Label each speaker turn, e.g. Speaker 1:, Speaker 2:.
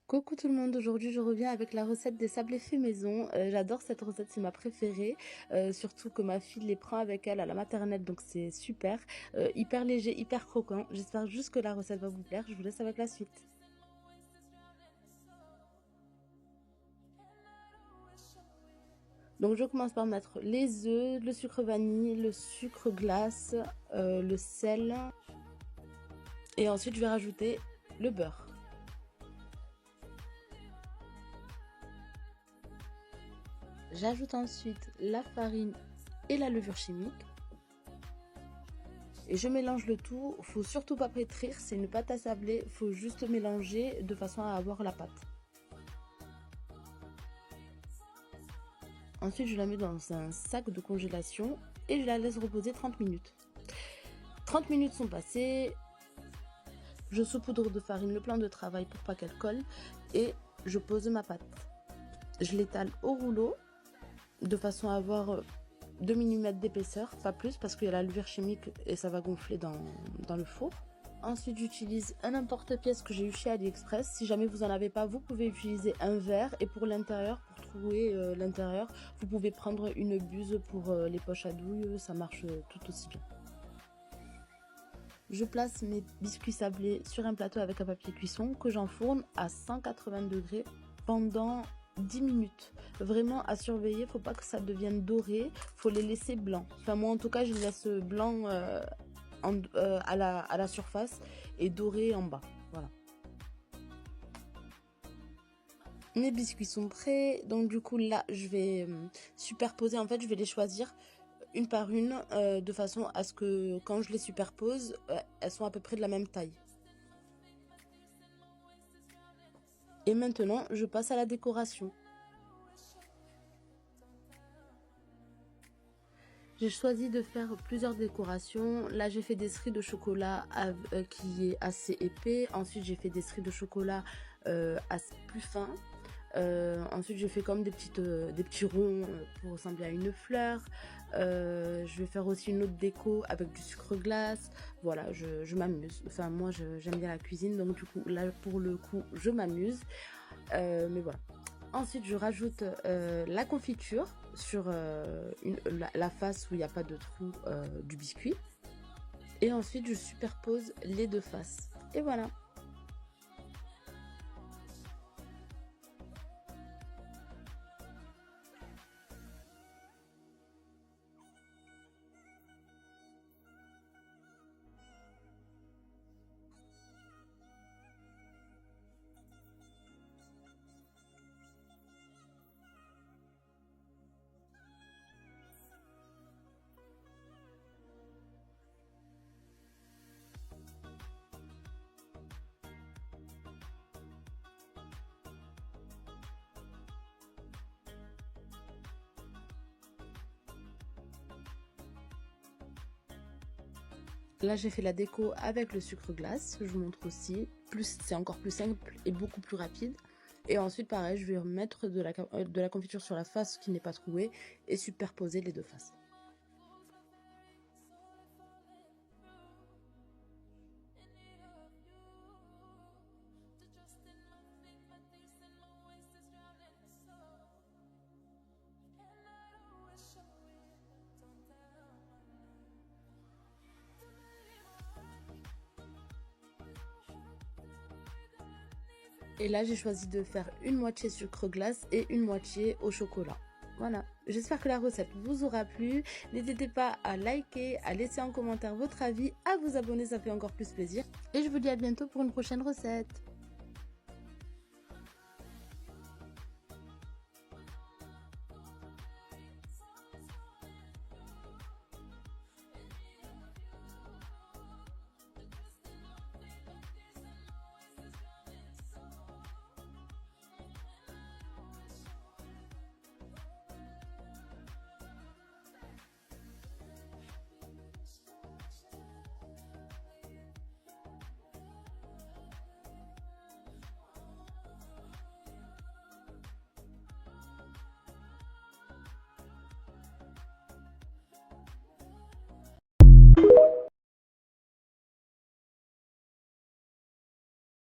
Speaker 1: Coucou tout le monde, aujourd'hui je reviens avec la recette des sablés faits maison. J'adore cette recette, c'est ma préférée, surtout que ma fille les prend avec elle à la maternelle, donc c'est super. Hyper léger, hyper croquant. J'espère juste que la recette va vous plaire, je vous laisse avec la suite. Donc je commence par mettre les œufs, le sucre vanille, le sucre glace, le sel, et ensuite je vais rajouter le beurre. J'ajoute ensuite la farine et la levure chimique. Et je mélange le tout. Faut surtout pas pétrir, c'est une pâte à sablé. Faut juste mélanger de façon à avoir la pâte. Ensuite, je la mets dans un sac de congélation et je la laisse reposer 30 minutes. 30 minutes sont passées. Je saupoudre de farine le plan de travail pour pas qu'elle colle et je pose ma pâte. Je l'étale au rouleau de façon à avoir 2 mm d'épaisseur, pas plus parce qu'il y a la levure chimique et ça va gonfler dans le four. Ensuite, j'utilise un emporte-pièce que j'ai eu chez AliExpress. Si jamais vous en avez pas, vous pouvez utiliser un verre. Et pour l'intérieur, pour trouer l'intérieur, vous pouvez prendre une buse pour les poches à douille. Ça marche tout aussi bien. Je place mes biscuits sablés sur un plateau avec un papier cuisson que j'enfourne à 180 degrés pendant 10 minutes. Vraiment à surveiller, faut pas que ça devienne doré, faut les laisser blancs. Enfin moi en tout cas je les laisse blancs à la surface et doré en bas. Voilà. Mes biscuits sont prêts, donc du coup là je vais superposer, en fait je vais les choisir une par une de façon à ce que quand je les superpose, elles sont à peu près de la même taille. Et maintenant, je passe à la décoration. J'ai choisi de faire plusieurs décorations. Là, j'ai fait des stries de chocolat qui est assez épais. Ensuite, j'ai fait des stries de chocolat plus fins. Ensuite, j'ai fait comme des petits ronds pour ressembler à une fleur. Je vais faire aussi une autre déco avec du sucre glace. Voilà, je m'amuse. Enfin, moi, j'aime bien la cuisine, donc du coup, là, pour le coup, je m'amuse. Mais voilà. Ensuite, je rajoute la confiture sur la face où il n'y a pas de trou du biscuit. Et ensuite, je superpose les deux faces. Et voilà. Là, j'ai fait la déco avec le sucre glace, je vous montre aussi. C'est encore plus simple et beaucoup plus rapide. Et ensuite, pareil, je vais remettre de la confiture sur la face qui n'est pas trouée et superposer les deux faces. Et là, j'ai choisi de faire une moitié sucre glace et une moitié au chocolat. Voilà, j'espère que la recette vous aura plu. N'hésitez pas à liker, à laisser en commentaire votre avis, à vous abonner, ça fait encore plus plaisir. Et je vous dis à bientôt pour une prochaine recette.